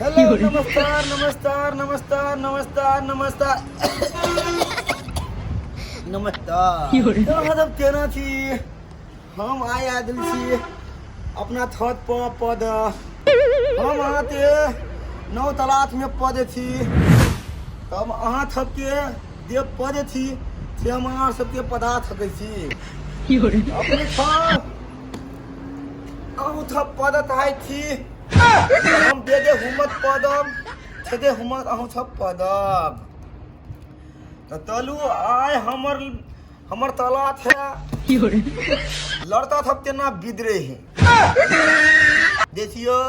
hello नमस्कार नमस्कार नमस्कार नमस्कार नमस्कार नमस्कार मतलब केना छी हम आए आदमी छी अपना छत पर पद हम अहाँके नौ तलाश में पद छी तब अहाँ सबके जे पद छी से हम अहाँ सबके पढ़ा सकै छी अपने अहूँ सब पदत आइ छी हम देदे हुमत पदम छेदे हुमत अहूँ सब पदब तो तलू आय हमर तलाश है लड़ता सब केना बिदरे है देखियो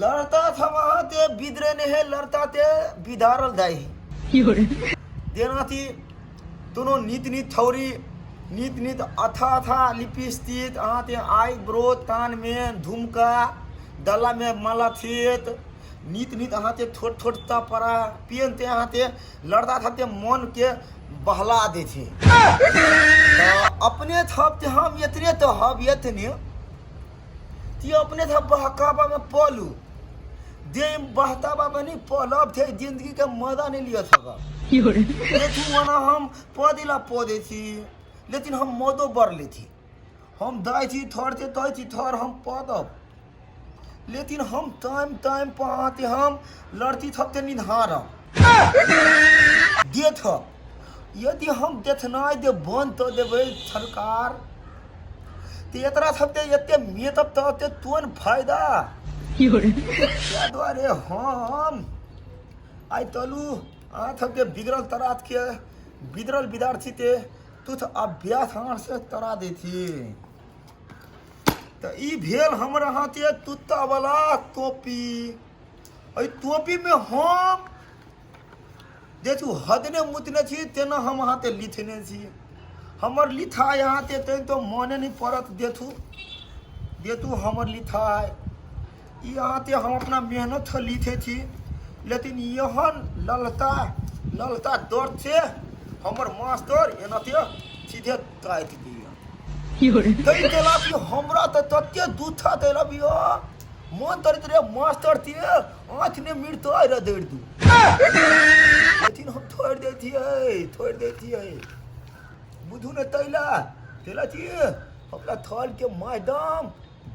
लड़ता सब वहाँ ते बिदरे ने है लड़ता ते बिधारल जाए है देना थी दोनों नीत नीत थौरी नीत नीत अथा अथा लिपस्टिक अहाँ ते आई ब्रो कान में झुमका दला में माला थेत नीत नीत अहाँ ते थोट थोट ता परा पियन ते अहाँ ते लड़ता था ते मन के बहला दे छे तो अपने थप ते हम इतने तो हब इतने ती अपने थप बहकाबा में पलू दे बहता बाबा नहीं पलब थे जिंदगी का मजा नहीं लिया सका ये तू वना हम पदिला पदे थी लेकिन हम मदो बर ले थी हम दाई थी थोड़ थे तय थी थोड़ हम पदब लेकिन हम टाइम टाइम पहाते हम लड़ती थपते निधार देथ यदि हम देथनाय दे बंद तो देवे सरकार ते एतरा थपते एते मेतब तो तुन फायदा क्या द्वारे हम आई तलू आ थपते बिगड़ल तरात के बिगड़ल विद्यार्थी ते तुथ अभ्यास हाथ से तरा देती तो ई भेल हमरा हाथे तुत्ता वाला टोपी ओई टोपी में हम देखू हदने मुतने छी तेना हम हाथे लिथने छी हमर लिथा यहाँ ते तो मने नहीं पड़त देतू हमर लिथा यहाँ ते हम अपना मेहनत से लिखे छी लेकिन यहन ललता दौड़ से हमर मास्टर एना ते सीधे काट दिया तई देला कि हमरा त तत्ते दूथा देला बियो मन तरित रे मास्टर ती आँख ने मिट आइ रे देड़ दू लेकिन हम छोड़ देती है बुझू ने तेला ती अपना थल के मैडम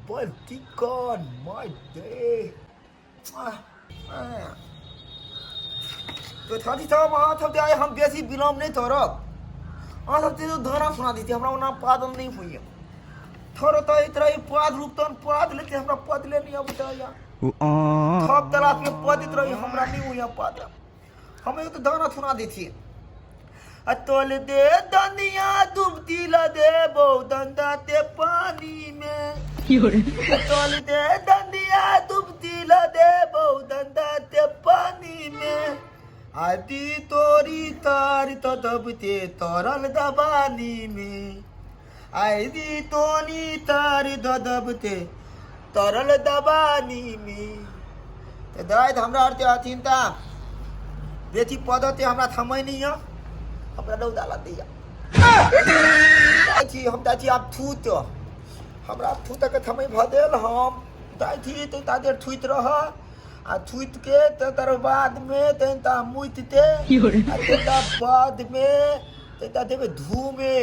बल टिकन माय दे तो थाती था वहाँ थब आए हम बेसी विलम्ब नहीं थरक आ सब तो धारा सुना दी थी हमरा नाम पादन नहीं हुई थोड़ा तो इतना ही पाद रूपतन पाद लेते हमरा पद ले नहीं अब या थप तलाश में पद इतना ही हमरा नहीं हुई पाद हमें तो धारा सुना दी थी अतोल दे दनिया डूबती ला दे बो दंदा ते पानी में अतोल दे दनिया डूबती ला दे बो दंदा ते पानी में आदि तोरी तार तो दबते तरल दबानी में आदि तोनी तार दबते तरल दबानी में तो दाय हमरा अर्थ चिंता बेटी पदते हमरा थमै नहीं है हमरा दौ डाला दिया दाई हम दाई आप थूत हमरा थूत के थमै भदेल हम दाई तो तादेर थूत रह आ छुट के तर बाद में तेंता मुइतते तेंता बाद में तेंता देवे धूमे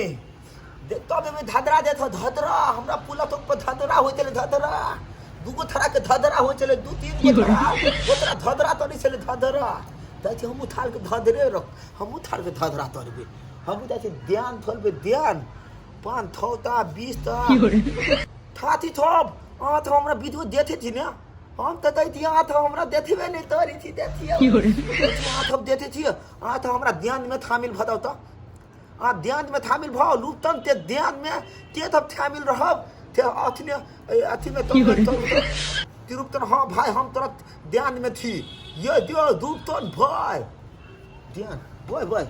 तब में धदरा देथो धदरा हमरा पुला तो पर धदरा होय चले धदरा दुगो थरा के धदरा होय चले दू तीन गो थरा ओतरा धदरा तो नहीं चले धदरा ताकि हम उठाल के धदरे रख हम उठाल के धदरा तोरबे हम ताकि ध्यान थलबे ध्यान पान थौता 20 ता थाती थोब आ तो हमरा विडियो देथे छी ने हम तो दैती आठ हमरा देखबे नहीं तोरी थी देखिए आठ हम देते थी आठ हमरा ध्यान में थामिल भदाउ त आ ध्यान में थामिल भाव लुप्तन ते ध्यान में ते तब थामिल रहब ते अथी में तो तिरुप्तन हां भाई हम तुरंत ध्यान में थी ये दियो लुप्तन भाई ध्यान भाई